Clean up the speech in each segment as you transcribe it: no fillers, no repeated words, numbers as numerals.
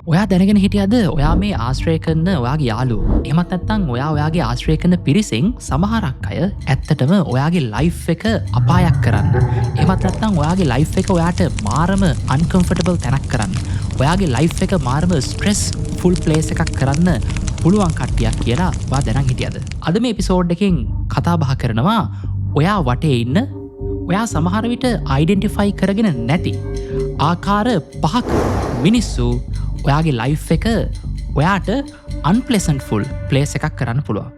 ඔයා දැනගෙන හිටියද ඔයා මේ ආශ්‍රය කරන ඔයාගේ යාලු එමත් නැත්තං ඔයාගේ ආශ්‍රය කරන පිරිසෙන් සමහරක් අය ඇත්තටම ඔයාගේ ලයිෆ් එක අපායක් කරන්න එමත් නැත්තං ඔයාගේ ලයිෆ් එක ඔයාට මාරම අන්කම්ෆර්ටබල් තැනක් කරන්න ඔයාගේ ලයිෆ් එක මාරම ස්ට්‍රෙස් ෆුල් ප්ලේස් එකක් කරන්න පුළුවන් කට්ටියක් කියලා ඔයා දැනන් හිටියද අද මේ එපිසෝඩ් එකෙන් කතා බහ කරනවා ඔයා වටේ ඉන්න ඔයා සමහර විට අයිඩෙන්ටිෆයි කරගෙන නැති ආකාර පහක මිනිස්සු ඔයාගේ ලයිෆ් එක ඔයාට අන්ප්ලෙසන්ට්ෆුල් ප්ලේස් එකක් කරන්න පුළුවන්.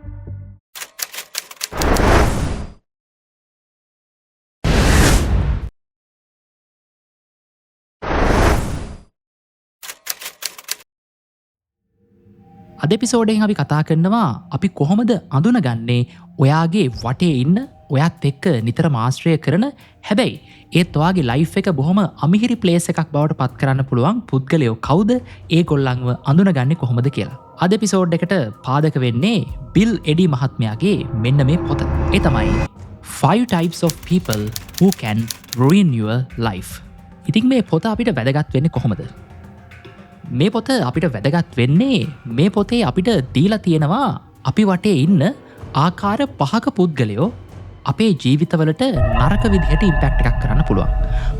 අද එපිසෝඩෙන් අපි කතා කරනවා අපි කොහොමද අඳුනගන්නේ ඔයාගේ වටේ ඉන්න ඔයත් එක්ක නිතර ආශ්‍රය කරන හැබැයි ඒත් ඔයාගේ ලයිෆ් එක බොහොම අමිහිරි ප්ලේස් එකක් බවට පත් කරන්න පුළුවන් පුද්ගලයෝ කවුද ඒගොල්ලන්ව අඳුනගන්නේ කොහොමද කියලා. අද එපිසෝඩ් එකට පාදක වෙන්නේ බිල් එඩි මහත්මයාගේ මෙන්න මේ පොත. ඒ තමයි 5 types of people who can ruin your life. ඉතින් මේ පොත අපිට වැදගත් වෙන්නේ කොහොමද? මේ පොත අපිට වැදගත් වෙන්නේ මේ පොතේ අපිට දීලා තියෙනවා අපි වටේ ඉන්න ආකාර පහක පුද්ගලයෝ අපේ ජීවිතවලට නරක විදිහට ඉම්පැක්ට් එකක් කරන්න පුළුවන්.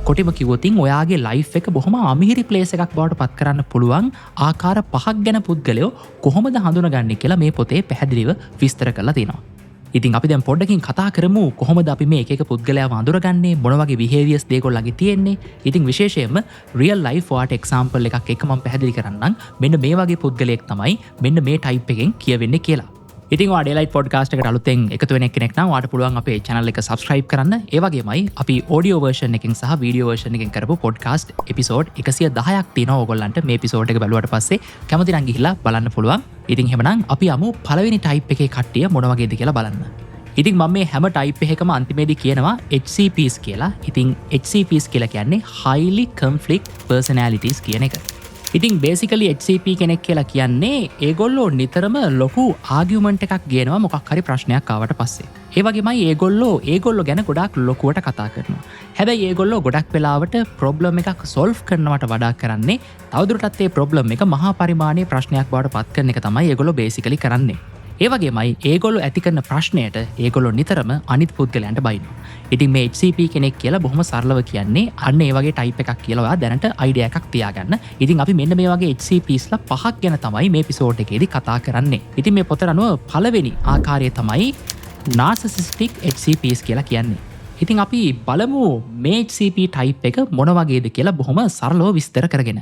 කොටිම කිව්වොතින් ඔයාගේ ලයිෆ් එක බොහොම අමිහිරි ප්ලේස් එකක් බවට පත් කරන්න පුළුවන් ආකාර පහක් ගැන පුද්ගලයෝ කොහොමද හඳුනගන්නේ කියලා මේ පොතේ පැහැදිලිව විස්තර කරලා තියෙනවා. ඉතින් අපි දැන් පොඩ්ඩකින් කතා කරමු කොහොමද අපි මේ එක පුද්ගලයාව අඳුරගන්නේ මොන වගේ බිහේවියර්ස් දේගොල්ලන්ගේ තියෙන්නේ. ඉතින් විශේෂයෙන්ම රියල් ලයිෆ් වාට එක්සැම්පල් එකක් එක මම පැහැදිලි කරන්නම්. මෙන්න මේ වගේ පුද්ගලයෙක් තමයි මෙන්න මේ ටයිප් එකෙන් කියවෙන්නේ කියලා. ඉතින් ඔයා ඩේලයිට් පොඩ්කාස්ට් එකට අලුතෙන් එකතු වෙන කෙනෙක් නම් ඔයාට පුළුවන් අපේ channel එක subscribe කරන්න. ඒ වගේමයි අපි audio version එකකින් සහ video version එකකින් කරපු podcast episode 110ක් තියෙනවා ඕගොල්ලන්ට මේ episode එක බැලුවට පස්සේ කැමති නම් ගිහිල්ලා බලන්න පුළුවන්. ඉතින් එහෙමනම් අපි යමු පළවෙනි type එකේ කට්ටිය මොන වගේද කියලා බලන්න. ඉතින් මම මේ හැම type එකකම අන්තිමේදී කියනවා HCPs කියලා. ඉතින් HCPs කියලා කියන්නේ highly conflict personalities කියන එක. ඉතින් බේසිකලි HCP කෙනෙක් කියලා කියන්නේ ඒගොල්ලෝ නිතරම ලොකු ආගියුමන්ට් එකක් ගේනවා මොකක් හරි ප්‍රශ්නයක් ආවට පස්සේ. ඒ වගේමයි ඒගොල්ලෝ ගැන ගොඩාක් ලොකුවට කතා කරනවා. හැබැයි ඒගොල්ලෝ ගොඩක් වෙලාවට ප්‍රොබ්ලම් එකක් සොල්ව් කරනවට වඩා කරන්නේ තවදුරටත් ඒ ප්‍රොබ්ලම් එක මහා පරිමාණයේ ප්‍රශ්නයක් බවට පත් කරන එක තමයි ඒගොල්ලෝ බේසිකලි කරන්නේ. ඒ වගේමයි ඒගොල්ලෝ ඇති කරන ප්‍රශ්නයට ඒගොල්ලෝ නිතරම අනිත් පුද්ගලයන්ට බයිනවා. ඉතින් මේ HCP කෙනෙක් කියලා බොහොම සරලව කියන්නේ අන්න ඒ වගේ ටයිප් එකක් කියලා ඔයා දැනට අයිඩියා එකක් තියාගන්න. ඉතින් අපි මෙන්න මේ වගේ HCPsලා පහක් ගැන තමයි මේ එපිසෝඩ් එකේදී කතා කරන්නේ. ඉතින් මේ පොතට අනුව පළවෙනි ආකාරය තමයි narcissistic HCPs කියලා කියන්නේ. ඉතින් අපි බලමු මේ HCP ටයිප් එක මොන වගේද කියලා බොහොම සරලව විස්තර කරගෙන.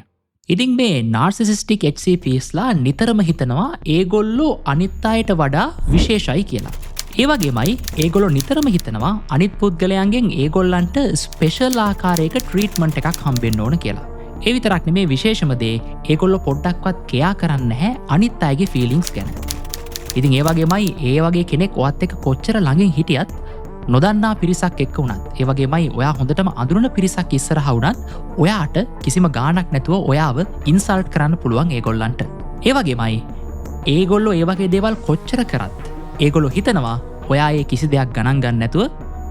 ඉතින් මේ නාර්සිසිස්ටික් HCPsලා නිතරම හිතනවා ඒගොල්ලෝ අනිත් අයට වඩා විශේෂයි කියලා. ඒ වගේමයි ඒගොල්ලෝ නිතරම හිතනවා අනිත් පුද්ගලයන්ගෙන් ඒගොල්ලන්ට ස්පෙෂල් ආකාරයක ට්‍රීට්මන්ට් එකක් හම්බෙන්න ඕන කියලා. ඒ විතරක් නෙමේ විශේෂම දේ ඒගොල්ලෝ පොඩ්ඩක්වත් කෙයා කරන්නේ නැහැ අනිත් අයගේ ෆීලිංගස් ගැන. ඉතින් ඒ වගේමයි ඒ වගේ කෙනෙක් ඔයත් එක්ක කොච්චර ළඟින් හිටියත් නොදන්නා පිරිසක් එක්ක වුණත් ඒ වගේමයි ඔයා හොඳටම අඳුරන පිරිසක් ඉස්සරහා වුණත් ඔයාට කිසිම ගාණක් නැතුව ඔයාව ඉන්සල්ට් කරන්න පුළුවන් ඒගොල්ලන්ට. ඒ වගේමයි ඒගොල්ලෝ ඒ වගේ දේවල් කොච්චර කරත් ඒගොල්ලෝ හිතනවා ඔයා ඒ කිසි දෙයක් ගණන් ගන්න නැතුව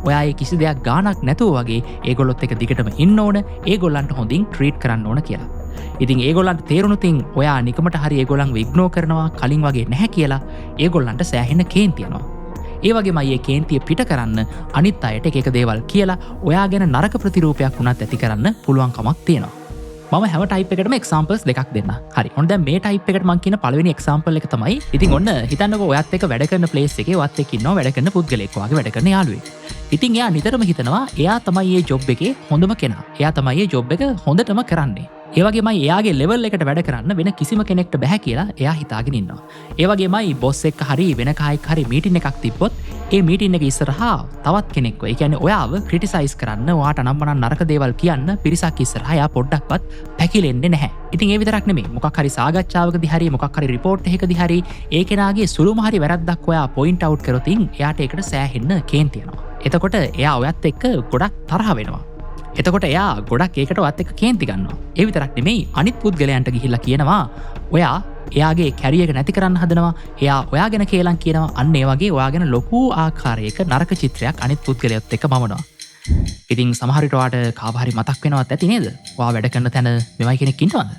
ඔයා ඒ කිසි දෙයක් ගාණක් නැතුව වගේ ඒගොල්ලොත් එක දිගටම ඉන්න ඕන ඒගොල්ලන්ට හොඳින් ට්‍රීට් කරන්න ඕන කියලා. ඉතින් ඒගොල්ලන්ට තේරුණුතින් ඔයා නිකමට හරි ඒගොල්ලන්ව ඉග්නෝ කරනවා කලින් වගේ නැහැ කියලා ඒගොල්ලන්ට සෑහෙන කේන්තියනවා. ඒ වගේම අය කේන්තිය පිට කරන්න අනිත් අයට එක දේවල් කියලා ඔයා ගැන නරක ප්‍රතිරූපයක් වුණත් ඇති කරන්න පුළුවන්කමක් තියෙනවා. මම හැම ටයිප් එකටම එක්සාම්පල්ස් දෙකක් දෙන්න. හරි. ඔන්න දැන් මේ ටයිප් එකට මම කියන පළවෙනි එක්සාම්පල් එක තමයි ඉතින් ඔන්න හිතන්නකෝ ඔයත් එක්ක වැඩ කරන ප්ලේස් එකේ ඔයත් එක්ක ඉන්නවා වැඩ කරන පුද්ගලෙක් වගේ වැඩ කරන යාළුවෙක්. ඉතින් එයා නිතරම හිතනවා එයා තමයි මේ ජොබ් එකේ හොඳම කෙනා. එයා තමයි මේ ජොබ් එක හොඳටම කරන්නේ. ඒ වගේමයි එයාගේ ලෙවල් එකට වැඩ කරන්න වෙන කිසිම කෙනෙක්ට බැහැ කියලා එයා හිතාගෙන ඉන්නවා. ඒ වගේමයි බොස් එක්ක හරි වෙන කායෙක් හරි මීටින් එකක් තිබ්බොත් ඒ මීටින් එක ඉස්සරහා තවත් කෙනෙක්ව ඒ කියන්නේ ඔයාව ක්‍රිටිසයිස් කරන්න ඔයාට අනම්මනම් නරක දේවල් කියන්න පිරිසක් ඉස්සරහා එයා පොඩ්ඩක්වත් පැකිලෙන්නේ නැහැ. ඉතින් ඒ විතරක් නෙමෙයි මොකක් හරි සාකච්ඡාවකදී හරි මොකක් හරි රිපෝට් එකකදී හරි ඒ කෙනාගේ සුළුම හරි වැරද්දක් ඔයා පොයින්ට් අවුට් කරොතින් එයාට ඒකට සෑහෙන්න කේන්ති යනවා. එතකොට එයා ඔයත් එක්ක ගොඩක් තරහ වෙනවා. එතකොට එයා ගොඩක් ඒකට ඔයත් එක්ක කේන්ති ගන්නවා. ඒ විතරක් නෙමෙයි අනිත් පුද්ගලයන්ට ගිහිල්ලා කියනවා ඔයා එයාගේ කැරියර් එක නැති කරන්න හදනවා. එයා ඔයා ගැන කේලම් කියනවා. අන්න ඒ වගේ ඔයා ගැන ලොකු ආකාරයක නරක චිත්‍රයක් අනිත් පුද්ගලයොත් එක්ක මවනවා. ඉතින් සමහර විට ඔයාට කාව හරි මතක් වෙනවත් ඇති නේද? ඔයා වැඩ කරන තැන මෙවයි කෙනෙක් ඉන්නවද?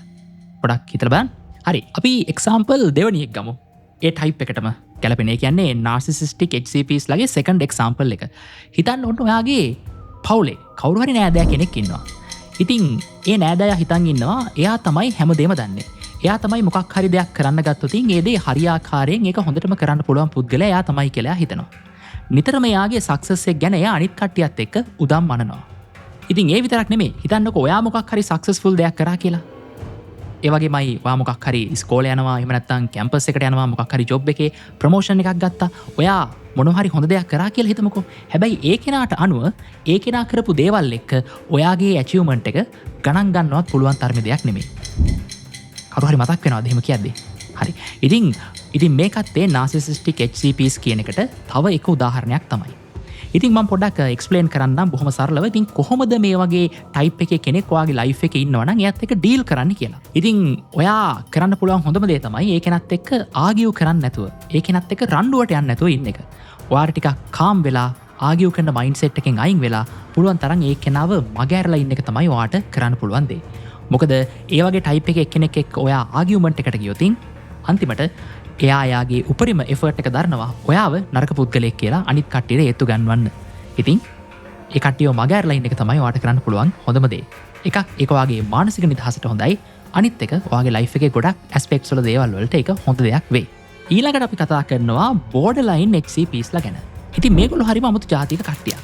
පොඩක් හිතලා බලන්න. හරි. අපි එක්සාම්පල් දෙවෙනියක් ගමු. ඒ ටයිප් එකටම ගැලපෙන. ඒ කියන්නේ narcissistic HCPs ලගේ second example එක. හිතන්න ඔන්න ඔයාගේ පවුලේ කවුරු හරි නෑදෑ කෙනෙක් ඉන්නවා. ඉතින් ඒ නෑදෑයා හිතන් ඉන්නවා එයා තමයි හැමදේම දන්නේ. එයා තමයි මොකක් හරි දෙයක් කරන්න ගත්තොත් ඒ දේ හරියාකාරයෙන් ඒක හොඳටම කරන්න පුළුවන් පුද්ගලයා එයා තමයි කියලා හිතනවා. නිතරම එයාගේ සක්සස් එක ගැන එයා අනිත් කට්ටියත් එක්ක උදම් මනනවා. ඉතින් ඒ විතරක් නෙමෙයි. හිතන්නකෝ ඔයා මොකක් හරි සක්සස්ෆුල් දෙයක් කරා කියලා. ඒ වගේමයි ඔයා මොකක් හරි ඉස්කෝලේ යනවා, එහෙම නැත්නම් කැම්පස් එකට යනවා, මොකක් හරි ජොබ් එකේ ප්‍රොමෝෂන් එකක් ගත්තා. ඔයා මොනවා හරි හොඳ දෙයක් කරා කියලා හිතමුකෝ. හැබැයි ඒ කෙනාට අනුව ඒ කෙනා කරපු දේවල් එක්ක ඔයාගේ ඇචීව්මන්ට් එක ගණන් ගන්නවත් පුළුවන් තරමේ දෙයක් නෙමෙයි. කවුරු හරි මතක් වෙනවද එහෙම කියද්දි? හරි. ඉතින් මේකත් ඒ narcissistic HCPs කියන එකට තව එක උදාහරණයක් තමයි. ඉතින් මම පොඩ්ඩක් එක්ස්ප්ලেইন කරන්නම් බොහොම සරලව. ඉතින් කොහොමද මේ වගේ ටයිප් එකේ කෙනෙක් ඔයාගේ ලයිෆ් එකේ ඉන්නවා නම් එයාත් එක්ක ඩීල් කරන්න කියලා. ඉතින් ඔයා කරන්න පුළුවන් හොඳම දේ තමයි ඒ කෙනත් එක්ක ආගියු කරන්න නැතුව, ඒ කෙනත් එක්ක රණ්ඩුවට යන්න නැතුව ඉන්න එක. ඔයාට ටිකක් කාම් වෙලා ආගියු කරන මයින්ඩ්සෙට් එකෙන් අයින් වෙලා පුළුවන් තරම් ඒ කෙනාව මගහැරලා ඉන්න එක තමයි ඔයාට කරන්න පුළුවන් දේ. මොකද ඒ වගේ ටයිප් එකේ එක්කෙනෙක් එක්ක ඔයා ආගියුමන්ට් එකට ගියොත් අන්තිමට එයා යාගේ උපරිම එෆර්ට් එක දරනවා ඔයාව නරක පුද්ගලයෙක් කියලා අනිත් කට්ටියට හේතු ගන්නවන්න. ඉතින් ඒ කට්ටියව මගහැරලා ඉන්න එක තමයි ඔයාට කරන්න පුළුවන් හොඳම දේ. එකක් ඒක ඔයාගේ මානසික නිදහසට හොඳයි. අනිත් එක ඔයාගේ ලයිෆ් එකේ ගොඩක් ඇස්පෙක්ට්ස් වල දේවල් වලට ඒක හොඳ දෙයක් වෙයි. ඊළඟට අපි කතා කරනවා borderline HCPs ලා ගැන. ඉතින් මේගොල්ලෝ හරිම අමුතු ජාතික කට්ටියක්.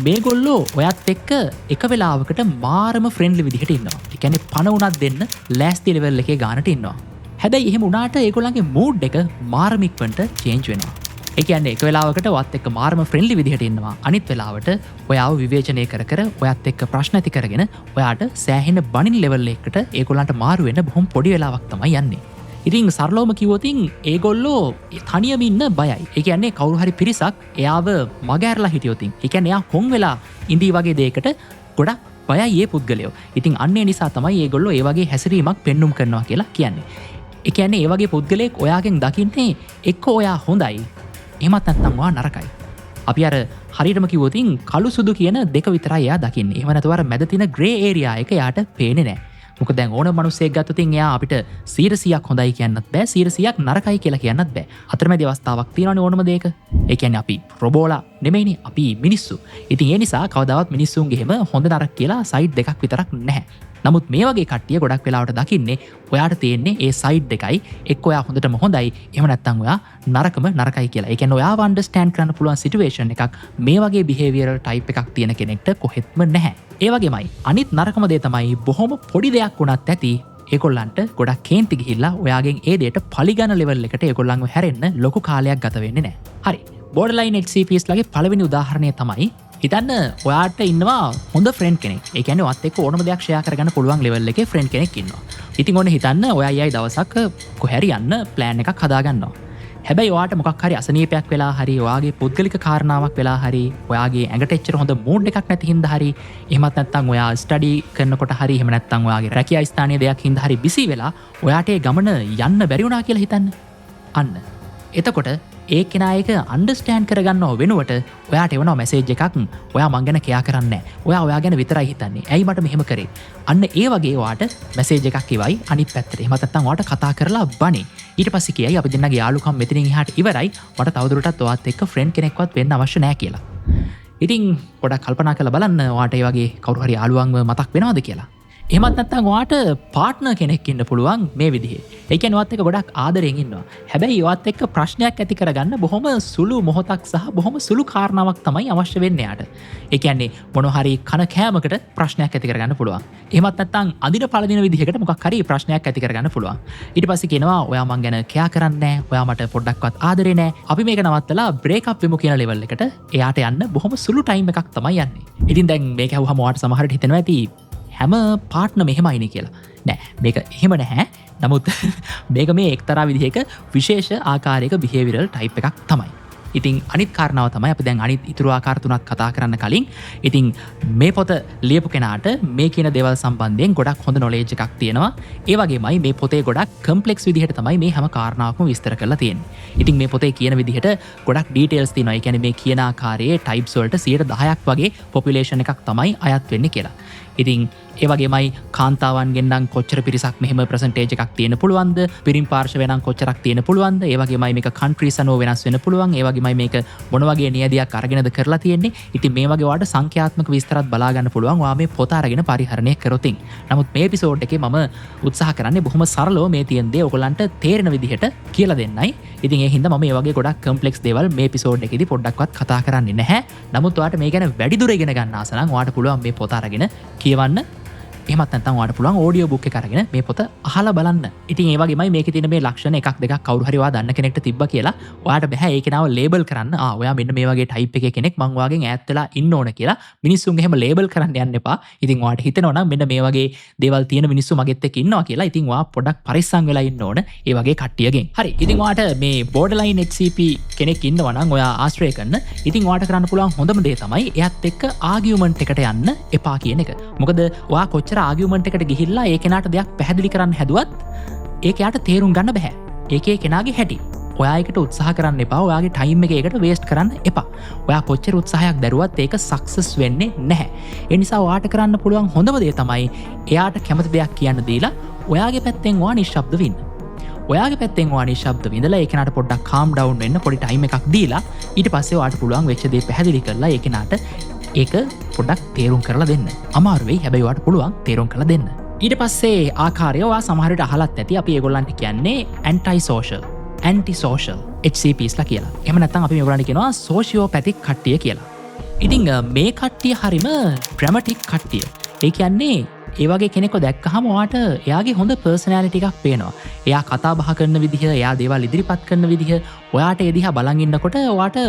මේගොල්ලෝ ඔයත් එක්ක එක වෙලාවකට මාරම ෆ්‍රෙන්ඩ්ලි විදිහට ඉන්නවා. ඒ කියන්නේ පණ උනක් දෙන්න ලෑස්ති ලෙවල් එකේ ගානට ඉන්නවා. හැබැයි එහෙම වුණාට ඒගොල්ලන්ගේ මූඩ් එක මාරම ඉක්මනට චේන්ජ් වෙනවා. ඒ කියන්නේ එක වෙලාවකට ඔයත් එක්ක මාරම ෆ්‍රෙන්ඩ්ලි විදිහට ඉන්නවා. අනිත් වෙලාවට ඔයාව විවේචනය කර ඔයත් එක්ක ප්‍රශ්න ඇති කරගෙන ඔයාට සෑහෙන බනින් ලෙවල් එකකට ඒගොල්ලන්ට මාරු වෙන්න බොහොම පොඩි වෙලාවක් තමයි යන්නේ. ඉතින් සරලවම කිව්වොත් ඒගොල්ලෝ තනියම ඉන්න බයයි. ඒ කියන්නේ කවුරු හරි පිරිසක් එයාව මගහැරලා හිටියොත් ඒ කියන්නේ එයා හොන් වෙලා ඉඳී වගේ දෙයකට ගොඩක් බයයි ඒ පුද්ගලයෝ. ඉතින් අන්න ඒ නිසා තමයි ඒගොල්ලෝ ඒ වගේ හැසිරීමක් පෙන්눔 කරනවා කියලා කියන්නේ. ඒ කියන්නේ ඒ වගේ පුද්ගලයෙක් ඔයාගෙන් දකින්නේ එක්ක ඔයා හොඳයි. එහෙමත් නැත්නම් ඔයා නරකයි. අපි අර හරියටම කිව්වොත් කළු සුදු කියන දෙක විතරයි එයා දකින්නේ. එහෙම නැතුව අර මැද තියෙන ග්‍රේ ඒරියා එක එයාට පේන්නේ නැහැ. මොකද දැන් ඕන මිනිස්සෙක් ගත්තොත් එයා අපිට 100%ක් හොඳයි කියන්නත් බෑ 100%ක් නරකයි කියලා කියන්නත් බෑ. අතරමැදි අවස්ථාවක් තියෙනවනේ ඕනම දෙයක. ඒ කියන්නේ අපි රොබෝලා නෙමෙයිනේ අපි මිනිස්සු. ඉතින් ඒ නිසා කවදාවත් මිනිස්සුන්ගේ හැම හොඳ නරක කියලා සයිඩ් දෙකක් විතරක් නැහැ. නමුත් මේ වගේ කට්ටිය ගොඩක් වෙලාවට දකින්නේ ඔයාට තියෙන්නේ ඒ සයිඩ් දෙකයි. එක්ක ඔයා හොඳටම හොඳයි එහෙම නැත්නම් ඔයා නරකම නරකයි කියලා. ඒ කියන්නේ ඔයාව අන්ඩර්ස්ටෑන්ඩ් කරන්න පුළුවන් සිටුේෂන් එකක් මේ වගේ බිහේවියරල් ටයිප් එකක් තියෙන කෙනෙක්ට කොහෙත්ම නැහැ. ඒ වගේමයි අනිත් නරකම දේ තමයි බොහොම පොඩි දෙයක් වුණත් ඇති ඒගොල්ලන්ට ගොඩක් කේන්ති ගිහිල්ලා ඔයාගෙන් ඒ දෙයට පලිගන්න ලෙවල් එකට ඒගොල්ලන්ව හැරෙන්න ලොකු කාලයක් ගත වෙන්නේ නැහැ. හරි. borderline HCPs ලගේ පළවෙනි උදාහරණය තමයි හිතන්න ඔයාට ඉන්නවා හොඳ ෆ්‍රෙන්ඩ් කෙනෙක්. ඒ කියන්නේ ඔයත් එක්ක ඕනම දෙයක් ෂෙයා කරගන්න පුළුවන් ලෙවල් එකේ ෆ්‍රෙන්ඩ් කෙනෙක් ඉන්නවා. ඉතින් ඔන්න හිතන්න ඔයයි දවසක් කොහේ හරි යන්න ප්ලෑන් එකක් හදාගන්නවා. හැබැයි ඔයාට මොකක් හරි අසනීපයක් වෙලා හරි ඔයාගේ පුද්ගලික කාරණාවක් වෙලා හරි ඔයාගේ ඇඟට එච්චර හොඳ මූඩ් එකක් නැති හින්දා හරි එහෙමත් නැත්නම් ඔයා ස්ටඩි කරනකොට හරි එහෙම නැත්නම් ඔයාගේ රැකියා ස්ථානීය දෙයක් හින්දා හරි බිසි වෙලා ඔයාට ඒ ගමන යන්න බැරි වුණා කියලා හිතන්න. අන්න. එතකොට ඒ කෙනා එක අන්ඩර්ස්ටෑන්ඩ් කරගන්නව වෙනුවට ඔයාට එවනවා මැසේජ් එකක් ඔයා මං ගැන කෙයා කරන්නේ නැහැ. ඔයා ගැන විතරයි හිතන්නේ. ඇයි මට මෙහෙම කරේ? අන්න ඒ වගේ ඔයාට මැසේජ් එකක් එවයි අනිත් පැත්තට. එහෙම නැත්නම් ඔයාට කතා කරලා බණේ. ඊට පස්සේ කියයි අපි දෙන්නගේ යාළුකම් මෙතනින් එහාට ඉවරයි. මට තවදුරටත් ඔයාත් එක්ක ෆ්‍රෙන්ඩ් කෙනෙක්වත් වෙන්න අවශ්‍ය නැහැ කියලා. ඉතින් පොඩක් කල්පනා කරලා බලන්න ඔයාට ඒ වගේ කවුරු හරි යාළුවන්ව මතක් වෙනවද කියලා. එහෙමත් නැත්නම් ඔයාට පාර්ට්නර් කෙනෙක් ඉන්න පුළුවන් මේ විදිහේ. ඒ කියන්නේ ඔයත් එක්ක ගොඩක් ආදරෙන් ඉන්නවා. හැබැයි ඔයත් එක්ක ප්‍රශ්නයක් ඇති කරගන්න බොහොම සුළු මොහොතක් සහ බොහොම සුළු කාරණාවක් තමයි අවශ්‍ය වෙන්නේ යාට. ඒ කියන්නේ මොනවා හරි කන කෑමකට ප්‍රශ්නයක් ඇති කරගන්න පුළුවන්. එහෙමත් නැත්නම් අදින පළදින විදිහකට මොකක් හරි ප්‍රශ්නයක් ඇති කරගන්න පුළුවන්. ඊට පස්සේ කියනවා ඔයා මං ගැන කෙයා කරන්නේ නැහැ. ඔයා මට පොඩ්ඩක්වත් ආදරේ නැහැ. අපි මේක නවත්තලා බ්‍රේක් අප් වෙමු කියන ලෙවල් එකට එයාට යන්න බොහොම සුළු ටයිම් එකක් තමයි යන්නේ. ඉතින් දැන් මේක අහුවම ඔයාට සමහරට හිතෙනවා ඇති හැම පාර්ට්නර් මෙහෙමයිනේ කියලා. නෑ මේක එහෙම නැහැ. නමුත් මේක මේ එක්තරා විදිහක විශේෂ ආකාරයක බිහේවියරල් ටයිප් එකක් තමයි. ඉතින් අනිත් කාරණාව තමයි අපි දැන් අනිත් ඉතුරු ආකාර තුනක් කතා කරන්න කලින් ඉතින් මේ පොත ලියපු කෙනාට මේ කියන දේවල් සම්බන්ධයෙන් ගොඩක් හොඳ නොලෙජ් එකක් තියෙනවා. ඒ වගේමයි මේ පොතේ ගොඩක් කම්ප්ලෙක්ස් විදිහට තමයි මේ හැම කාරණාවක්ම විස්තර කරලා තියෙන්නේ. ඉතින් මේ පොතේ කියන විදිහට ගොඩක් ඩීටේල්ස් තියෙනවා. ඒ කියන්නේ මේ කියන ආකාරයේ ටයිප්ස් වලට 10% වගේ පොපියුලේෂන් එකක් තමයි අයත් වෙන්නේ කියලා. ඉතින් ඒවගේමයි කාන්තාවන්ගෙන්නම් කොච්චර පිරිසක් මෙහම ප්‍රසන්ටේජ් එකක් තියෙන පුළුවන්ද පිරිම් පාර්ශවයනම් කොච්චරක් තියෙන පුළුවන්ද ඒවගේමයි මේක කන්ට්‍රී සනෝ වෙනස් වෙන පුළුවන් ඒවගේමයි මේක මොනවගේ නියදයක් අරගෙනද කරලා තියෙන්නේ ඉතින් මේ වගේ වාට සංඛ්‍යාත්මක විස්තරත් බලාගන්න පුළුවන් වා මේ පොත අරගෙන පරිහරණය කරොතින් නමුත් මේ එපිසෝඩ් එකේ මම උත්සාහ කරන්නේ බොහොම සරලව මේ තියෙන දේ ඔයගොල්ලන්ට තේරෙන විදිහට කියලා දෙන්නයි ඉතින් ඒ හින්දා මම මේ වගේ ගොඩක් කම්ප්ලෙක්ස් දේවල් මේ එපිසෝඩ් එකේදී පොඩ්ඩක්වත් කතා කරන්නේ නැහැ නමුත් ඔයාලට මේ ගැන වැඩිදුර ඉගෙන ගන්න ආස නම් ඔයාලට පුළුවන් මේ පොත අරගෙන කියවන්න එහෙමත් නැත්නම් ඔයාලට පුළුවන් ඔඩියෝ බුක් එක අරගෙන මේ පොත අහලා බලන්න. ඉතින් ඒ වගේමයි මේකේ තියෙන මේ ලක්ෂණ එකක් දෙකක් කවුරු හරි ඔයා දන්න කෙනෙක්ට තිබ්බා කියලා ඔයාට බෑ ඒකේ නම ලේබල් කරන්න. ඔයා මෙන්න මේ වගේ ටයිප් එකේ කෙනෙක් මං වාගෙන් ඈත් වෙලා ඉන්න ඕන කියලා මිනිස්සුන් එහෙම ලේබල් කරන්න යන්න එපා. ඉතින් ඔයාට හිතෙනවා නම් මෙන්න මේ වගේ දේවල් තියෙන මිනිස්සු මගෙත් එක්ක ඉන්නවා කියලා. ඉතින් ඔයා පොඩ්ඩක් පරිස්සම් වෙලා ඉන්න ඕන ඒ වගේ කට්ටියගෙන්. හරි. ඉතින් ඔයාට මේ borderline HCP කෙනෙක් ඉන්නවා නම් ඔයා ආශ්‍රය කරන. ඉතින් ඔයාට කරන්න පුළුවන් හොඳම දේ තමයි එයාත් එක්ක ආගියුමන්ට් එකට යන්න එපා කියන එක. මොකද ඔයා කොච්චර ආගියුමන්ට් එකට ගිහිල්ලා ඒ කෙනාට දෙයක් පැහැදිලි කරන්න හැදුවත් ඒක යාට තේරුම් ගන්න බෑ. ඒකේ කෙනාගේ හැටි. ඔයා ඒකට උත්සාහ කරන්න එපා. ඔයාගේ ටයිම් එක ඒකට වේස්ට් කරන්න එපා. ඔයා කොච්චර උත්සාහයක් දරුවත් ඒක සක්සස් වෙන්නේ නැහැ. ඒ නිසා ඔයාට කරන්න පුළුවන් හොඳම දේ තමයි එයාට කැමති දෙයක් කියන්න දීලා ඔයාගේ පැත්තෙන් ඔයා නිශ්ශබ්ද වෙන්න. ඔයාගේ පැත්තෙන් ඔයා නිශ්ශබ්ද විඳලා ඒ කෙනාට පොඩ්ඩක් කාම් ඩවුන් වෙන්න පොඩි ටයිම් එකක් දීලා ඊට පස්සේ ඔයාට පුළුවන් වෙච්ච දේ පැහැදිලි කරලා ඒ කෙනාට ඒක පොඩ්ඩක් තේරුම් කරලා දෙන්න. අමාරු වෙයි හැබැයි ඔයාට පුළුවන් තේරුම් කරලා දෙන්න. ඊට පස්සේ ආකාරය ඔයා සමහර විට අහලත් ඇති අපි ඒගොල්ලන්ට කියන්නේ anti social HCPs ලා කියලා. එහෙම නැත්නම් අපි මේගොල්ලන්ට කියනවා sociopathic කට්ටිය කියලා. ඉතින් මේ කට්ටිය හරිම dramatic කට්ටිය. ඒ කියන්නේ ඒ වගේ කෙනෙක්ව දැක්කහම ඔයාට එයාගේ හොඳ පර්සනැලිටි එකක් පේනවා. එයා කතා බහ කරන විදිහ, එයා දේවල් ඉදිරිපත් කරන විදිහ, ඔයාට ඒ දිහා බලන් ඉන්නකොට ඔයාට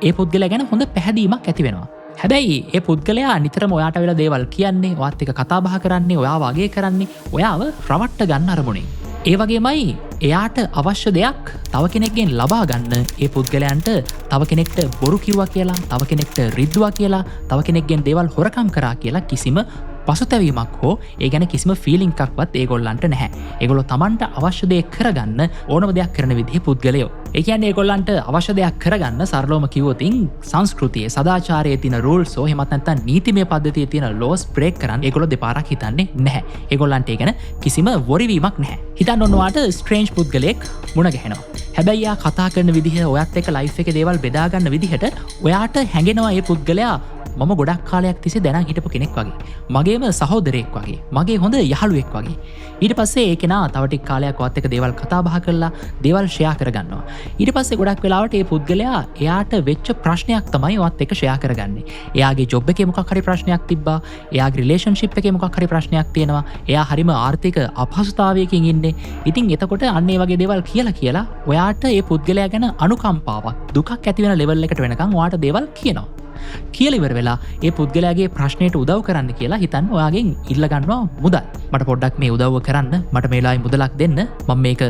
ඒ පුද්ගලයා ගැන හොඳ පැහැදීමක් ඇති වෙනවා. හැබැයි ඒ පුද්ගලයා නිතරම ඔයාට වෙලා දේවල් කියන්නේ, ඔයාත් එක්ක කතා බහ කරන්නේ, ඔයාව අගය කරන්නේ, ඔයාව රවට්ට ගන්න අරමුණින්. ඒ වගේමයි එයාට අවශ්‍ය දෙයක් තව කෙනෙක්ගෙන් ලබා ගන්න ඒ පුද්ගලයන්ට තව කෙනෙක්ට බොරු කිව්වා කියලා, තව කෙනෙක්ට රිද්දුවා කියලා, තව කෙනෙක්ගෙන් දේවල් හොරකම් කරා කියලා කිසිම පසුතැවීමක් හෝ ඒ ගැන කිසිම ෆීලිං එකක්වත් ඒගොල්ලන්ට නැහැ. ඒගොල්ලෝ Tamanට අවශ්‍ය දේ කරගන්න ඕනම දෙයක් කරන විදිහේ පුද්ගලයෝ. ඒ කියන්නේ ඒගොල්ලන්ට අවශ්‍ය දෙයක් කරගන්න සරලවම කිව්වොත් සංස්කෘතියේ සදාචාරයේ තියෙන රූල්ස් හෝ එහෙමත් නැත්නම් නීතිමය පද්ධතියේ තියෙන ලෝස් බ්‍රේක් කරන්න ඒගොල්ලෝ දෙපාරක් හිතන්නේ නැහැ. ඒගොල්ලන්ට ඒ ගැන කිසිම වොරිවීමක් නැහැ. හිතන්න ඕන ඔයාට ස්ට්‍රේන්ජ් පුද්ගලයෙක් මුණ ගැහෙනවා. හැබැයි යා කතා කරන විදිහ, ඔයත් එක්ක ලයිෆ් එකේ දේවල් බෙදා ගන්න විදිහට ඔයාට හැඟෙනවා මේ පුද්ගලයා මම ගොඩක් කාලයක් තිස්සේ දැනන් හිටපු කෙනෙක් වගේ. මගේම සහෝදරයෙක් වගේ. මගේ හොඳ යහළුවෙක් වගේ. ඊට පස්සේ ඒ කෙනා තව ටික කාලයක් ඔයත් එක්ක දේවල් කතා බහ කරලා දේවල් ෂෙයා කරගන්නවා. ඊට පස්සේ ගොඩක් වෙලාවට මේ පුද්ගලයා එයාට වෙච්ච ප්‍රශ්නයක් තමයි ඔයත් එක්ක ෂෙයා කරගන්නේ. එයාගේ ජොබ් එකේ මොකක් හරි ප්‍රශ්නයක් තිබ්බා. එයාගේ රිලේෂන්ෂිප් එකේ මොකක් හරි ප්‍රශ්නයක් තියෙනවා. එයා හරිම ආර්ථික අපහසුතාවයකින් ඉන්නේ. ඉතින් එතකොට අන්න ඒ වගේ දේවල් කියලා ඔයාට මේ පුද්ගලයා ගැන අනුකම්පාවක්, දුකක් ඇති වෙන ලෙවල් එකට වෙනකන් ඔයාට දේවල් කියනවා. කියලා ඉවර වෙලා ඒ පුද්ගලයාගේ ප්‍රශ්නයට උදව් කරන්න කියලා හිතන්න ඔයාගෙන් ඉල්ල ගන්නවා මුදල්. මට පොඩ්ඩක් මේ උදව්ව කරන්න, මට මේ වෙලාවේ මුදලක් දෙන්න. මම මේක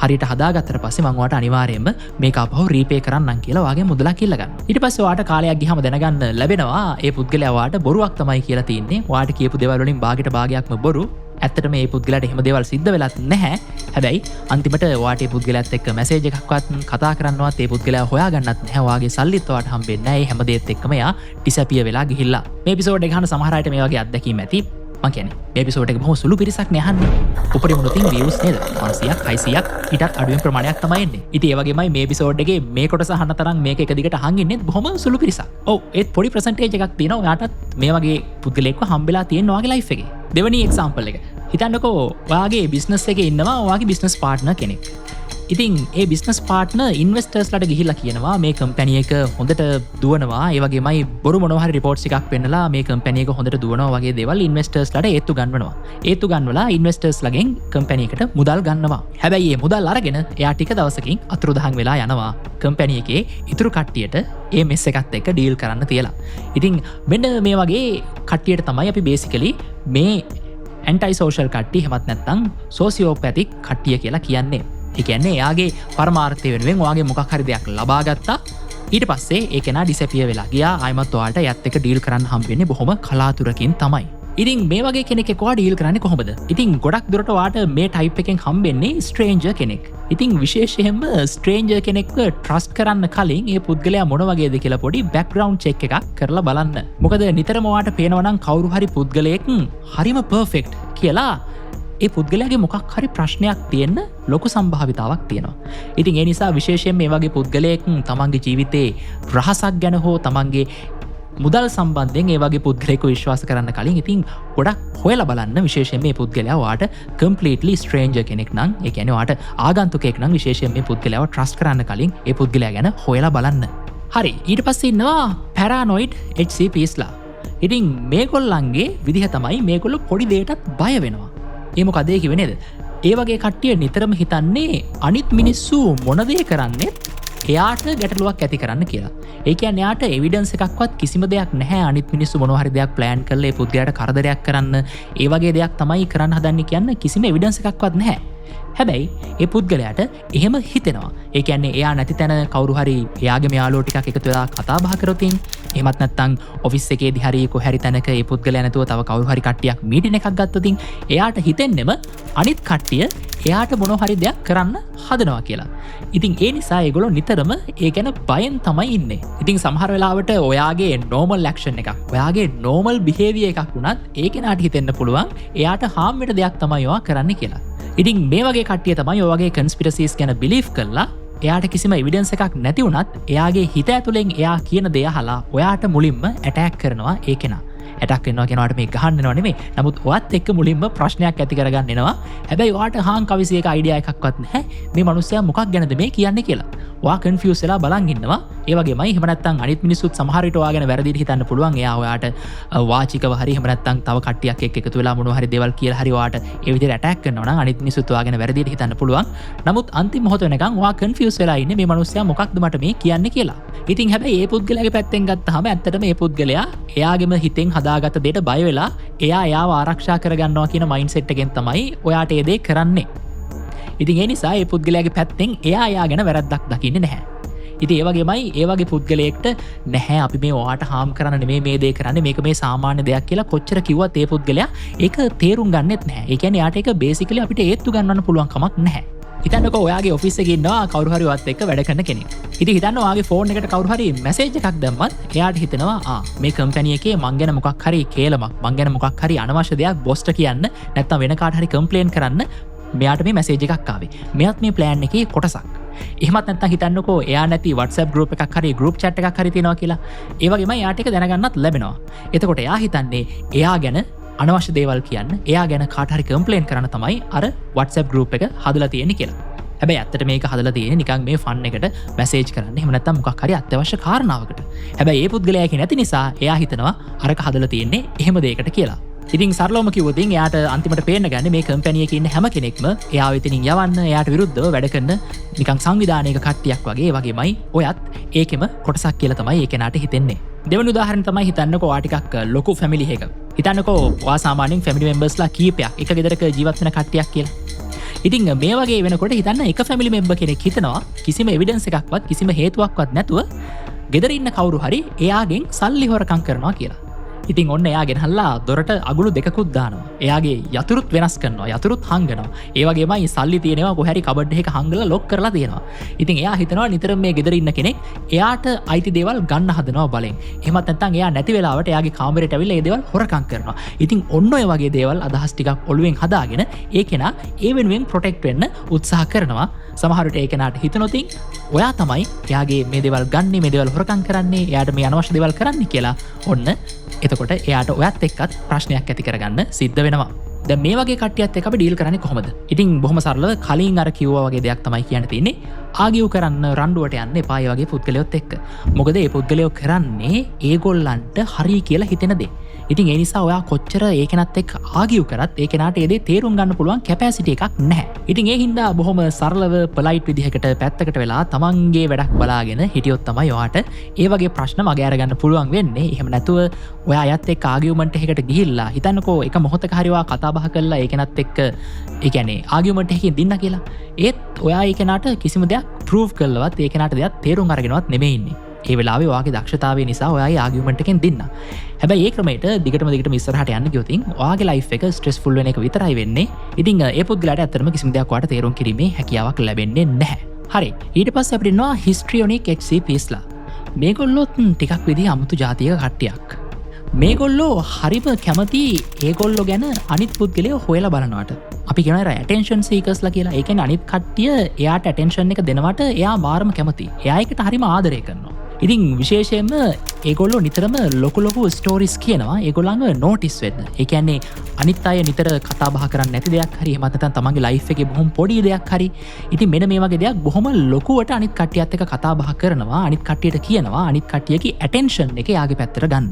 හරියට හදාගත්තට පස්සේ මම ඔයාට අනිවාර්යයෙන්ම මේක අපහු රීපේ කරන්නම් කියලා ඔයාගෙන් මුදලක් ඉල්ල ගන්නවා. ඊට පස්සේ ඔයාට කාලයක් ගියාම දැනගන්න ලැබෙනවා ඒ පුද්ගලයා ඔයාට බොරුවක් තමයි කියලා තියන්නේ. ඔයාට කියපු දේවල් වලින් භාගයට භාගයක්ම බොරු. ඇත්තට මේ පුද්ගලයාට එහෙම දේවල් සිද්ධ වෙලත් නැහැ. හැබැයි අන්තිමට ඔයාට ඒ පුද්ගලයාත් එක්ක මැසේජ් එකක්වත් කතා කරන්නවත් ඒ පුද්ගලයා හොයාගන්නත් නැහැ. ඔයාගේ සල්ලිත් ඔයාට හම්බෙන්නේ නැහැ. මේ හැම දෙයත් එක්කම එයා ඩිසැපියර් වෙලා ගිහිල්ලා. මේ එපිසෝඩ් එක ගන්න සමහර අයට මේ වගේ අත්දැකීම් ඇති. මං කියන්නේ මේ එපිසෝඩ් එක බොහොම සුළු පිරිසක් නේ අහන්නේ. උපරිම උනොතින් views නේද? 500ක් 600ක් ඊටත් අඩුවෙන් ප්‍රමාණයක් තමයි එන්නේ. ඉතින් ඒ වගේමයි මේ එපිසෝඩ් එකේ මේ කොටස අහන්න තරම් මේක එක දිගට අහන් ඉන්නේ බොහොම සුළු පිරිසක්. ඔව් ඒත් පොඩි percentage එකක් තියෙනවා ඔයාටත් මේ වගේ පුද්ගලයෙක්ව හම්බෙලා තියෙන ඔයාගේ ලයිෆ් එකේ. දෙවෙනි එක්සැම්පල් එක. හිතන්නකෝ ඔයාගේ බිස්නස් එකේ ඉන්නවා ඔයාගේ බිස්නස් පාර්ට්නර් කෙනෙක්. ඉතින් ඒ බිස්නස් පාර්ට්නර් ඉන්වෙස්ටර්ස්ලාට ගිහිල්ලා කියනවා මේ කම්පැනි එක හොඳට දුවනවා. ඒ වගේමයි බොරු මොනවා හරි රිපෝට්ස් එකක් පෙන්නලා මේ කම්පැනි එක හොඳට දුවනවා වගේ දේවල් ඉන්වෙස්ටර්ස්ලාට ඒත්තු ගන්වනවා. ඒත්තු ගන්වලා ඉන්වෙස්ටර්ස්ලාගෙන් කම්පැනි එකට මුදල් ගන්නවා. හැබැයි මේ මුදල් අරගෙන එයා ටික දවසකින් අතුරුදහන් වෙලා යනවා කම්පැනි එකේ ඉතුරු කට්ටියට ඒ මෙස් එකත් එක්ක ඩීල් කරන්න තියලා. ඉතින් මෙන්න මේ වගේ කට්ටියට තමයි අපි බේසිකලි මේ ඇන්ටයි සෝෂල් කට්ටිය එහෙමත් නැත්නම් සෝසියෝපැතික් කට්ටිය කියලා කියන්නේ. ඒ කියන්නේ එයාගේ පරමාර්ථය වෙනුවෙන් ඔයාගේ මොකක් හරි දෙයක් ලබා ගත්තා. ඊට පස්සේ ඒ කෙනා ඩිසැපියර් වෙලා ගියා. ආයිමත් ඔයාලට යත් එක ඩීල් කරන්න හම්බෙන්නේ බොහොම කලාතුරකින් තමයි. ඉතින් මේ වගේ කෙනෙක් කොහොමද ඩීල් කරන්නේ කොහොමද? ඉතින් ගොඩක් දුරට වාට මේ ටයිප් එකෙන් හම්බෙන්නේ ස්ට්‍රේන්ජර් කෙනෙක්. ඉතින් විශේෂයෙන්ම ස්ට්‍රේන්ජර් කෙනෙක්ව ට්‍රස්ට් කරන්න කලින් ඒ පුද්ගලයා මොන වගේද කියලා පොඩි බෑග්ග්‍රවුන්ඩ් චෙක් එකක් කරලා බලන්න. මොකද නිතරම වාට පේනවා නම් කවුරු හරි පුද්ගලයෙක් හරිම පර්ෆෙක්ට් කියලා ඒ පුද්ගලයාගේ මොකක් හරි ප්‍රශ්නයක් තියෙන්න ලොකු සම්භාවිතාවක් තියෙනවා. ඉතින් ඒ නිසා විශේෂයෙන් මේ වගේ පුද්ගලයෙක් තමන්ගේ ජීවිතේ රහසක් ගැන හෝ තමන්ගේ මුදල් සම්බන්ධයෙන් ඒ වගේ පුද්ගලයෙකු විශ්වාස කරන්න කලින් ඉතින් ගොඩක් හොයලා බලන්න. විශේෂයෙන් මේ පුද්ගලයා වාට කම්ප්ලීට්ලි ස්ට්‍රේන්ජර් කෙනෙක් නම්, ඒ කියන්නේ වාට ආගන්තුකයෙක් නම් විශේෂයෙන් මේ පුද්ගලයාව ට්‍රස්ට් කරන්න කලින් ඒ පුද්ගලයා ගැන හොයලා බලන්න. හරි, ඊට පස්සේ ඉන්නවා පැරානොයිඩ් HCPsලා. ඉතින් මේගොල්ලන්ගේ විදිහ තමයි මේගොල්ලෝ පොඩි දෙයකටත් බය වෙනවා. ඒ මොකද ඒ කිව්වේ නේද? ඒ වගේ කට්ටිය නිතරම හිතන්නේ අනිත් මිනිස්සු මොන දේ කරන්නේ එයාට ගැටලුවක් ඇති කරන්න කියලා. ඒ කියන්නේ එයාට එවිඩන්ස් එකක්වත් කිසිම දෙයක් නැහැ අනිත් මිනිස්සු මොනවා හරි දෙයක් ප්ලෑන් කරලා ඒ පුද්ගලයාට කරදරයක් කරන්න ඒ වගේ දෙයක් තමයි කරන්න හදන්නේ කියන්න කිසිම එවිඩන්ස් එකක්වත් නැහැ. හැබැයි ඒ පුද්ගලයාට එහෙම හිතෙනවා. ඒ කියන්නේ එයා නැති තැන කවුරු හරි එයාගේ යාළුවෝ ටිකක් එකතු වෙලා කතා බහ කරොතින්, එහෙමත් නැත්නම් ඔෆිස් එකේදී හරි කොහරි තැනක ඒ පුද්ගලයා නැතුව තව කවුරු හරි කට්ටියක් මීටින් එකක් ගත්තොතින් එයාට හිතෙන්නෙම අනිත් කට්ටිය එයාට මොනවා හරි දෙයක් කරන්න හදනවා කියලා. ඉතින් ඒ නිසා ඒගොල්ලෝ නිතරම ඒ ගැන බයෙන් තමයි ඉන්නේ. ඉතින් සමහර වෙලාවට ඔයාගේ නෝමල් ඇක්ෂන් එකක්, ඔයාගේ නෝමල් බිහේවියර් එකක් වුණත් ඒ කෙනාට හිතෙන්න පුළුවන් එයාට හාම් වෙන දෙයක් තමයි ඔයා කරන්නේ කියලා. ඉතින් මේ වගේ කට්ටිය තමයි ඔය වගේ කන්ස්පිරසිස් ගැන බිලීව් කරලා එයාට කිසිම එවිඩන්ස් එකක් නැති වුණත් එයාගේ හිත ඇතුලෙන් එයා කියන දේ අහලා ඔයාට මුලින්ම ඇටැක් කරනවා ඒ කෙනා. ඇටැක් කරනවා කියනවාට මේ ගහන්න එනවා නෙමෙයි. නමුත් ඔයත් එක්ක මුලින්ම ප්‍රශ්නයක් ඇති කරගන්න එනවා. හැබැයි ඔයාට හාන් කවිසි එක අයිඩියා එකක්වත් නැහැ. මේ මිනිස්සයා මොකක් ගැනද මේ කියන්නේ කියලා. ඔයා කන්ෆියුස් වෙලා බලන් ඉන්නවා. ඒ වගේමයි එහෙම නැත්නම් අනිත් මිනිස්සුත් සමහර විට ඔයා ගැන වැරදිට හිතන්න පුළුවන්. එයා ඔයාට වාචිකව හරි එහෙම නැත්නම් තව කට්ටියක් එක්ක එකතු වෙලා මොනවා හරි දේවල් කියලා හරි ඔයාට ඒ විදිහට ඇටැක් කරනවා නම් අනිත් මිනිස්සුත් ඔයා ගැන වැරදිට හිතන්න පුළුවන්. නමුත් අන්තිම මොහොත වෙනකන් ඔයා කන්ෆියුස් වෙලා ඉන්නේ මේ මිනිස්සයා මොකක්ද මට මේ කියන්නේ කියලා. ඉතින් හැබැයි මේ පුද්ගලයාගේ පැත්තෙන් ගත්තාම ඇත්තටම මේ පුද්ගලයා එයාගේම හිතෙන් හදාගත්ත දෙයට බය වෙලා එයාව ආරක්ෂා කරගන්නවා කියන මයින්ඩ්සෙට් එකෙන් තමයි ඔයාට ඒ දේ කරන්නේ. ඉතින් ඒ නිසා මේ පුද්ගලයාගේ පැත්තෙන් එයා ගැන වැරද්දක් දකින්නේ නැහැ. ඉතින් ඒ වගේමයි ඒ වගේ පුද්ගලයෙක්ට නැහැ අපි මේ ඔයාට හාම් කරන්න නෙමෙයි මේ දේ කරන්නේ මේක මේ සාමාන්‍ය දෙයක් කියලා කොච්චර කිව්වත් ඒ පුද්ගලයා ඒක තේරුම් ගන්නෙත් නැහැ. ඒ කියන්නේ යාට ඒක බේසිකලි අපිට ඒත්තු ගන්නන්න පුළුවන් කමක් නැහැ. හිතන්නකෝ ඔයාගේ ඔෆිස් එකේ ඉන්නවා කවුරු හරි ඔයත් එක්ක වැඩ කරන කෙනෙක්. ඉතින් හිතන්න ඔයාගේ ෆෝන් එකට කවුරු හරි මැසේජ් එකක් දැම්මත් එයාට හිතෙනවා මේ කම්පැනි එකේ මං ගැන මොකක් හරි කේලමක් මං ගැන මොකක් හරි අනවශ්‍ය දෙයක් බොස්ට කියන්න නැත්නම් වෙන කාට හරි කම්ප්ලේන් කරන්න මෙයාට මේ මැසේජ් එකක් ආවේ. මෙයාත් මේ ප්ලෑන් එකේ කොටසක්. එහෙමත් නැත්නම් හිතන්නකෝ එයා නැති WhatsApp group එකක් හරි group chat එකක් හරි තියෙනවා කියලා. ඒ වගේම එයාට ඒක දැනගන්නත් ලැබෙනවා. එතකොට එයා හිතන්නේ එයා ගැන අනවශ්‍ය දේවල් කියන්න එයා ගැන කාට හරි කම්ප්ලේන් කරන්න තමයි අර WhatsApp group එක හදලා තියෙන්නේ කියලා. හැබැයි ඇත්තට මේක හදලා තියෙන්නේ නිකන් මේ ෆන් එකට මැසේජ් කරන්න. එහෙම නැත්නම් මොකක් හරි අත්‍යවශ්‍ය කාරණාවකට. හැබැයි ඒ පුද්ගලයා නැති නිසා එයා හිතනවා අරක හදලා තියෙන්නේ එහෙම දෙයකට කියලා. ඉතින් සරලවම කිව්වොත් එයාට අන්තිමට පේන්න ගන්නේ මේ කම්පැනි එකේ ඉන්න හැම කෙනෙක්ම එයාව එතනින් යවන්න එයාට විරුද්ධව වැඩ කරන නිකන් සංවිධානයක කට්ටියක් වගේ. ඒ වගේමයි ඔයත් ඒකෙම කොටසක් කියලා තමයි ඒ කෙනාට හිතෙන්නේ. දෙවන උදාහරණ තමයි හිතන්නකෝ ඔයා ටිකක් ලොකු ෆැමිලි එකක. හිතන්නකෝ ඔයා සාමාන්‍යයෙන් ෆැමිලි මෙම්බර්ස්ලා කීපයක් එක ගෙදරක ජීවත් වෙන කට්ටියක් කියලා. ඉතින් මේ වගේ වෙනකොට හිතන්න එක ෆැමිලි මෙම්බර් කෙනෙක් හිතනවා කිසිම එවිඩන්ස් එකක්වත් කිසිම හේතුවක්වත් නැතුව ගෙදර ඉන්න කවුරු හරි එයාගෙන් සල්ලි හොරකම් කරනවා කියලා. ඉතින් ඔන්න එයා ගෙනහල්ලා දොරට අගුළු දෙකකුත් දානවා. එයාගේ යතුරුත් වෙනස් කරනවා. යතුරුත් හංගනවා. ඒ වගේමයි සල්ලි තියෙනවා කොහරි කබඩ් එකක හංගලා ලොක් කරලා තියෙනවා. ඉතින් එයා හිතනවා නිතරම මේ ගෙදර ඉන්න කෙනෙක් එයාට අයිති දේවල් ගන්න හදනවා බලෙන්. එහෙමත් නැත්නම් එයා නැති වෙලාවට එයාගේ කාමරේට ඇවිල්ලා ඒ දේවල් හොරකම් කරනවා. ඉතින් ඔන්න ඔය වගේ දේවල් අදහස් ටිකක් ඔළුවෙන් හදාගෙන ඒ කෙනා ඒ වෙනුවෙන් ප්‍රොටෙක්ට් වෙන්න උත්සාහ කරනවා. සමහර විට ඒ කෙනාට හිතනොතින් ඔයා තමයි එයාගේ මේ දේවල් ගන්නේ මේ දේවල් හොරකම් කරන්නේ එයාට මේ අනවශ්‍ය දේවල් කරන්නේ කියලා ඔන්න එතකොට එයාට ඔයත් එක්කත් ප්‍රශ්නයක් ඇති කරගන්න සිද්ධ වෙනවා. දැන් මේ වගේ කට්ටියත් එක්ක අපි ඩීල් කරන්නේ කොහොමද? ඉතින් බොහොම සරලව කලින් අර කිව්වා වගේ දෙයක් තමයි කියන්න තියෙන්නේ. ආගියු කරන්න රණ්ඩුවට යන්න එපා ඒ වගේ පුද්ගලයොත් එක්ක. මොකද මේ පුද්ගලයෝ කරන්නේ ඒගොල්ලන්ට හරි කියලා හිතෙන දේ. ඉතින් ඒ නිසා ඔයා කොච්චර ඒ කෙනත් එක්ක ආගියු කරත් ඒ කෙනාට ඒ දේ තේරුම් ගන්න පුළුවන් කැපැසිටි එකක් නැහැ. ඉතින් ඒ හින්දා බොහොම සරලව පොලයිට් විදිහකට පැත්තකට වෙලා තමන්ගේ වැඩක් බලාගෙන හිටියොත් තමයි ඔයාට ඒ වගේ ප්‍රශ්න මගේ අරගන්න පුළුවන් වෙන්නේ. එහෙම නැතුව ඔයා අයත් එක්ක ආගියුමන්ට් එකකට ගිහිල්ලා හිතන්නකෝ එක මොහොතක හරි ඔයා කතා බහ කරලා ඒ කෙනත් එක්ක ඒ කියන්නේ ආගියුමන්ට් එකකින් දින්න කියලා. ඒත් ඔයා ඒ කෙනාට කිසිම දෙයක් ප්‍රූව් කරලවත් ඒ කෙනාට දෙයක් තේරුම් අරගෙනවත් නෙමෙයි ඉන්නේ. ඒ වෙලාවේ ඔයාගේ දක්ෂතාවය නිසා ඔයාගේ ආගියුමන්ට් එකෙන් දෙන්න. හැබැයි ඒ ක්‍රමයට දිගටම ඉස්සරහට යන්න ගියොත් ඔයාගේ ලයිෆ් එක ස්ට්‍රෙස්ෆුල් වෙන එක විතරයි වෙන්නේ. ඉතින් ඒ පුද්ගලයාට ඇත්තටම කිසිම දෙයක් ඔයාට තේරුම් කිරීමේ හැකියාවක් ලැබෙන්නේ නැහැ. හරි. ඊට පස්සේ අපිට ඉන්නවා හිස්ට්‍රියොනික් HCPsලා. මේගොල්ලොත් ටිකක් විදිහ අමුතු ජාතියක කට්ටියක්. මේගොල්ලෝ හරිම කැමති ඒගොල්ලෝ ගැන අනිත් පුද්ගලයෝ හොයලා බලනවට. අපි කියනවා ඇටෙන්ෂන් සීකර්ස්ලා කියලා. ඒ කියන්නේ අනිත් කට්ටිය එයාට ඇටෙන්ෂන් එක දෙනවට එයා මාරම කැමති. එයා ඒකට හරිම ආදරය කරනවා. ඉතින් විශේෂයෙන්ම ඒගොල්ලෝ නිතරම ලොකු ස්ටෝරිස් කියනවා ඒගොල්ලන්ව නෝටිස් වෙන්න. ඒ කියන්නේ අනිත් අය නිතර කතා බහ කරන්නේ නැති දෙයක් හරි එහෙම නැත්නම් තමන්ගේ ලයිෆ් එකේ බොහොම පොඩි දෙයක් හරි. ඉතින් මෙන්න මේ වගේ දෙයක් බොහොම ලොකුවට අනිත් කට්ටියත් එක්ක කතා බහ කරනවා. අනිත් කට්ටියට කියනවා අනිත් කට්ටියගේ ඇටෙන්ෂන් එක යාගේ පැත්තට ගන්න.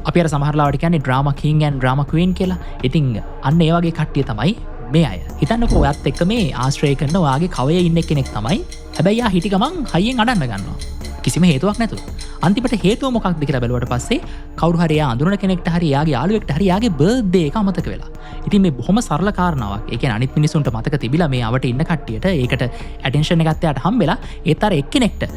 අපි අර සමහරලාවට කියන්නේ ඩ්‍රාමා කිං ඇන්ඩ් ඩ්‍රාමා ක්වීන් කියලා. ඉතින් අන්න ඒ වගේ කට්ටිය තමයි මේ අය. හිතන්නකෝ ඔයත් එක්ක මේ ආශ්‍රය කරන ඔයාගේ කවයේ ඉන්න කෙනෙක් තමයි. හැබැයි යා හිටි ගමන් හයියෙන් අඬන්න ගන්නවා. කිසිම හේතුවක් නැතුව. අන්තිමට හේතුව මොකක්ද කියලා බැලුවට පස්සේ කවුරු හරි එයා අඳුරන කෙනෙක්ට හරි එයාගේ යාළුවෙක්ට හරි එයාගේ බර්ත්ඩේ එක අමතක වෙලා. ඉතින් මේ බොහොම සරල කාරණාවක්. ඒ කියන්නේ අනිත් මිනිසුන්ට මතක තිබිලා මේ අවට ඉන්න කට්ටියට ඒකට ඇටෙන්ෂන් එකක් එයාට හම්බෙලා ඒත් අර එක්කෙනෙක්ට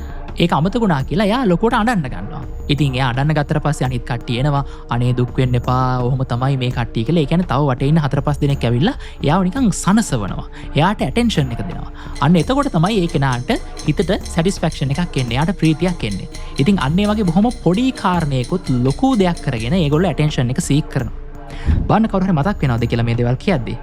ඒක අමතකුණා කියලා යා ලොකුවට අඬන්න ගන්නවා. ඉතින් එයා අඬන්න ගත්තට පස්සේ අනිත් කට්ටිය එනවා අනේ දුක් වෙන්න එපා ඔහොම තමයි මේ කට්ටිය කියලා. ඒ කියන්නේ තව වටේ ඉන්න 4-5 දෙනෙක් ඇවිල්ලා එයාව නිකන් සනසවනවා. එයාට ඇටෙන්ෂන් එක දෙනවා. අන්න එතකොට තමයි ඒ කෙනාට හිතට සැටිස්ෆැක්ෂන් එකක් එන්නේ. එයාට ප්‍රීතියක් එන්නේ. ඉතින් අන්න ඒ වගේ බොහොම පොඩි කාරණයකුත් ලොකු දෙයක් කරගෙන ඒගොල්ලෝ ඇටෙන්ෂන් එක සීක් කරනවා. බලන්න කවුරු හරි මතක් වෙනවද කියලා මේ දේවල් කියද්දි.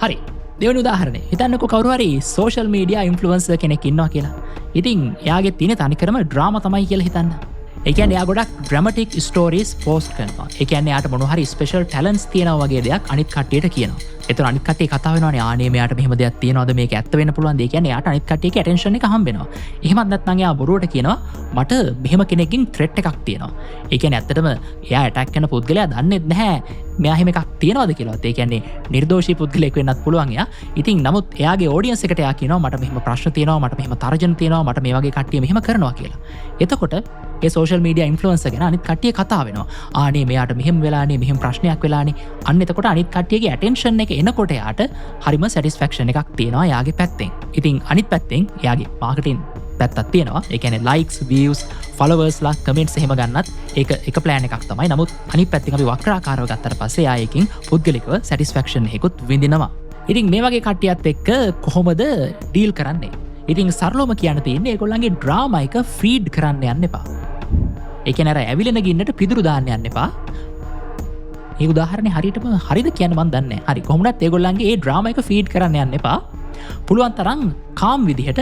හරි. දෙවනි උදාහරණය. හිතන්නකෝ කවුරු හරි සෝෂල් මීඩියා ඉන්ෆ්ලුවෙන්සර් කෙනෙක් ඉන්නවා කියලා. ඉතින් එයාගේ තියෙන තනිකරම ඩ්‍රාමා තමයි කියලා හිතන්න. ඒ කියන්නේ එයා ගොඩක් ඩ්‍රැමැටික් ස්ටෝරීස් පෝස්ට් කරනවා. ඒ කියන්නේ එයාට මොනවා හරි ස්පෙෂල් ටැලන්ට්ස් තියෙනවා වගේ දෙයක් අනිත් කට්ටියට කියනවා. එතන අනිත් කට්ටිය කතා වෙනවානේ ආනේ මෙයාට මෙහෙම දෙයක් තියෙනවද මේක ඇත්ත වෙන්න පුළුවන්ද? ඒ කියන්නේ එයාට අනිත් කට්ටියගේ ඇටෙන්ෂන් එක හම්බ වෙනවා. එහෙමත් නැත්නම් එයා බොරුවට කියනවා මට මෙහෙම කෙනෙක්ගෙන් ත්‍රෙට් එකක් තියෙනවා. ඒ කියන්නේ ඇත්තටම එයා ඇටැක් කරන පුද්ගලයා දන්නේ නැහැ මෙයා එහෙම එකක් තියෙනවද කියලාත්. ඒ කියන්නේ නිර්දෝෂී පුද්ගලෙක් වෙන්නත් පුළුවන් එයා. ඉතින් නමුත් එයාගේ ඔඩියන්ස් එකට එයා කියනවා මට මෙහෙම ප්‍රශ්න තියෙනවා මට මෙහෙම තර්ජන තියෙනවා මට මේ වගේ කට්ටිය මෙහෙම කරනවා කියලා. එතකොට ඒ සෝෂල් මීඩියා ඉන්ෆ්ලුවෙන්සර් ගැන අනිත් කට්ටිය කතා වෙනවා. ආනේ මෙයාට මෙහෙම වෙලානේ මෙහෙම ප්‍රශ්නයක් වෙලානේ. අන්න එතකොට අනිත් කට්ටියගේ ඇටෙන්ෂන් එක එනකොට එයාට හරිම සැටිස්ෆැක්ෂන් එකක් තියෙනවා එයාගේ පැත්තෙන්. ඉතින් අනිත් පැත්තෙන් එයාගේ මාකටිං පැත්තක් තියෙනවා. ඒ කියන්නේ ලයික්ස්, views, followers ලා කමෙන්ට්ස් එහෙම ගන්නත් ඒක එක ප්ලෑන් එකක් තමයි. නමුත් අනිත් පැත්තෙන් අපි වක්‍රාකාරව ගත්තට පස්සේ එයා එකකින් පුද්ගලිකව සැටිස්ෆැක්ෂන් එකකුත් විඳිනවා. ඉතින් මේ වගේ කට්ටියත් එක්ක කොහොමද ඩීල් කරන්නේ? ඉතින් සරලවම කියන්න තියෙන්නේ ඒගොල්ලන්ගේ ඩ්‍රාමා එක ෆීඩ් කරන්න යන්න එපා. ඒ කියන්නේ අර ඇවිලෙන ගින්නට පිදුරු දාන්න යන්න එපා. මේ උදාහරණේ හරියටම හරිද කියන්න මන් දන්නේ නැහැ. හරි කොහොමවත් ඒගොල්ලන්ගේ ඒ ඩ්‍රාමා එක ෆීඩ් කරන්න යන්න එපා. පුළුවන් තරම් කාම් විදිහට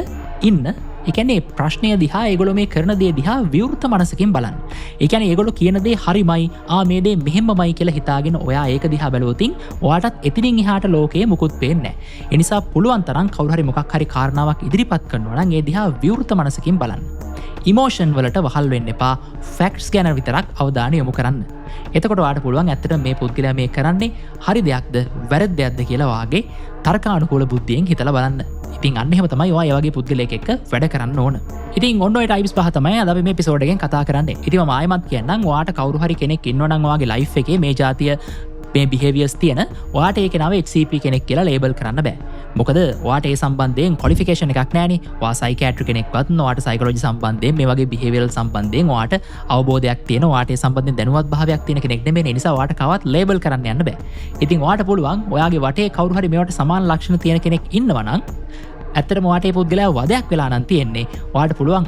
ඉන්න. ඒ කියන්නේ ප්‍රශ්නය දිහා ඒගොල්ලෝ මේ කරන දේ දිහා විවෘත මනසකින් බලන්න. ඒ කියන්නේ ඒගොල්ලෝ කියන දේ හරිමයි, මේ දේ මෙහෙමමයි කියලා හිතාගෙන ඔයා ඒක දිහා බැලුවොතින් ඔයාටත් එතනින් එහාට ලෝකයේ මුකුත් පේන්නේ නැහැ. ඒ නිසා පුළුවන් තරම් කවුරු හරි මොකක් හරි කාරණාවක් ඉදිරිපත් කරනවා නම් ඒ දිහා විවෘත මනසකින් බලන්න. ඉමෝෂන් වලට වහල් වෙන්න එපා. ෆැක්ට්ස් ගැන විතරක් අවධානය යොමු කරන්න. එතකොට ඔයාට පුළුවන් ඇත්තට මේ පුද්ගලයා මේ කරන්නේ හරි දෙයක්ද වැරදි දෙයක්ද කියලා වාගේ තර්කානුකූල බුද්ධියෙන් හිතලා බලන්න. ඉතින් අන්න එහෙම තමයි ඔයා ඒ වගේ පුද්ගලයෙක් එක්ක වැඩ කරන්න ඕන. ඉතින් ඔන්න ඔය ටයිප්ස් පහ තමයි අද අපි මේ එපිසෝඩ් එකෙන් කතා කරන්නේ. ඉතින් මම ආයෙමත් කියන්නම් ඔයාට කවුරු හරි කෙනෙක් ඉන්නවා නම් ඔයාගේ ලයිෆ් එකේ මේ જાතිය මේ බිහේවියර්ස් තියෙන ඔයාට ඒක නම HCP කෙනෙක් කියලා ලේබල් කරන්න බෑ. මොකද ඔයාට ඒ සම්බන්ධයෙන් ක්වොලිෆිකේෂන් එකක් නැහැනේ. ඔයා සයිකියාට්‍රි කෙනෙක්වත් ඔයාට සයිකොලොජි සම්බන්ධයෙන් මේ වගේ බිහේවියරල් සම්බන්ධයෙන් ඔයාට අවබෝධයක් තියෙන ඔයාට ඒ සම්බන්ධයෙන් දැනුවත් භාවයක් තියෙන කෙනෙක් නෙමෙයි. ඒ නිසා ඔයාට කවවත් ලේබල් කරන්න යන්න බෑ. ඉතින් ඔයාට පුළුවන් ඔයාගේ වටේ කවුරු හරි මේවට සමාන ලක්ෂණ තියෙන කෙනෙක් ඉන්නවා නම් ඇත්තටම ඔයාට ඒ පුද්ගලයා වදයක් වෙලා නම් තියෙන්නේ. ඔයාට පුළුවන්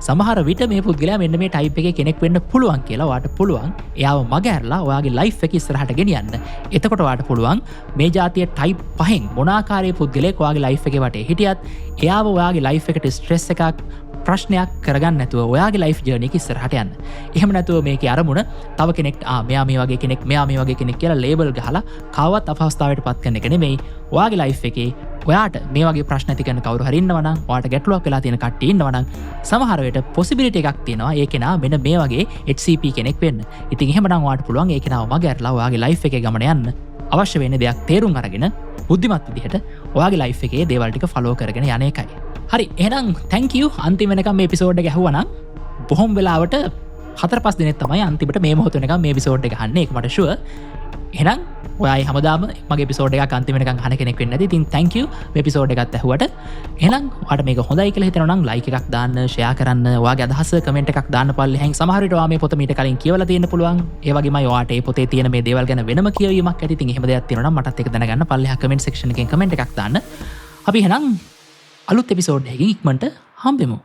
සමහර විට මේ පුද්ගලයා මෙන්න මේ ටයිප් එකේ කෙනෙක් වෙන්න පුළුවන් කියලා ඔයාට පුළුවන් එයාව මගහැරලා ඔයාගේ ලයිෆ් එක ඉස්සරහට ගෙනියන්න. එතකොට ඔයාට පුළුවන් මේ જાතිය ටයිප් පහෙන් මොන ආකාරයේ පුද්ගලයෙක් ඔයාගේ ලයිෆ් එකේ වටේ හිටියත් එයාව ඔයාගේ ලයිෆ් එකට ස්ට්‍රෙස් එකක් ප්‍රශ්නයක් කරගන්න නැතුව ඔයාගේ ලයිෆ් ජර්නි එක ඉස්සරහට යන්න. එහෙම නැතුව මේකේ අරමුණ තව කෙනෙක්ට මෙයා මේ වගේ කෙනෙක් මෙයා මේ වගේ කෙනෙක් කියලා ලේබල් ගහලා කවවත් අපහසුතාවයට පත් කරන එක නෙමෙයි. ඔයාගේ ලයිෆ් එකේ ඔයාට මේ වගේ ප්‍රශ්න ඇති කරන කවුරු හරි ඉන්නවා නම් ඔයාට ගැටලුවක් වෙලා තියෙන කට්ටිය ඉන්නවා නම් සමහර වෙලට පොසිබිලිටි එකක් තියෙනවා ඒ කෙනා මෙන්න මේ වගේ HCP කෙනෙක් වෙන්න. ඉතින් එහෙමනම් ඔයාට පුළුවන් ඒ කෙනාව මගහැරලා ඔයාගේ ලයිෆ් එකේ ගමන යන්න. අවශ්‍ය වෙන දෙයක් තේරුම් අරගෙන බුද්ධිමත් විදිහට ඔයාගේ ලයිෆ් එකේ දේවල් ටික ෆලෝ කරගෙන යන එකයි. හරි එහෙනම් thank you අන්තිම වෙනකම් මේ එපිසෝඩ් එක ඇහුවා නම් බොහොම වෙලාවට 4-5 දිනෙත් තමයි අන්තිමට මේ මොහොත වෙනකම් මේ එපිසෝඩ් එක අහන්නේ. ඒක මට ෂුවර්. එහෙනම් ඔයයි හැමදාම මගේ එපිසෝඩ් එකක් අන්තිම වෙනකන් අහන කෙනෙක් වෙන්න ඇති. ඉතින් thank you මේ එපිසෝඩ් එකත් ඇහුවට. එහෙනම් ඔයාලට මේක හොඳයි කියලා හිතනවා නම් like එකක් දාන්න, share කරන්න, ඔයාගේ අදහස comment එකක් දාන්න පල්ලෙහෙන්. සමහර විට ඔයා මේ පොත මීට කලින් කියවලා තියෙන්න පුළුවන්. ඒ වගේමයි ඔයාට මේ පොතේ තියෙන මේ දේවල් ගැන වෙනම කියවීමක් ඇති. ඉතින් එහෙම දෙයක් තියෙනවා නම් මටත් ඒක දැනගන්න පල්ලෙහා comment section එකෙන් comment එකක් දාන්න. අපි එහෙනම් අලුත් එපිසෝඩ් එකකින් ඉක්මනට හම්බෙමු.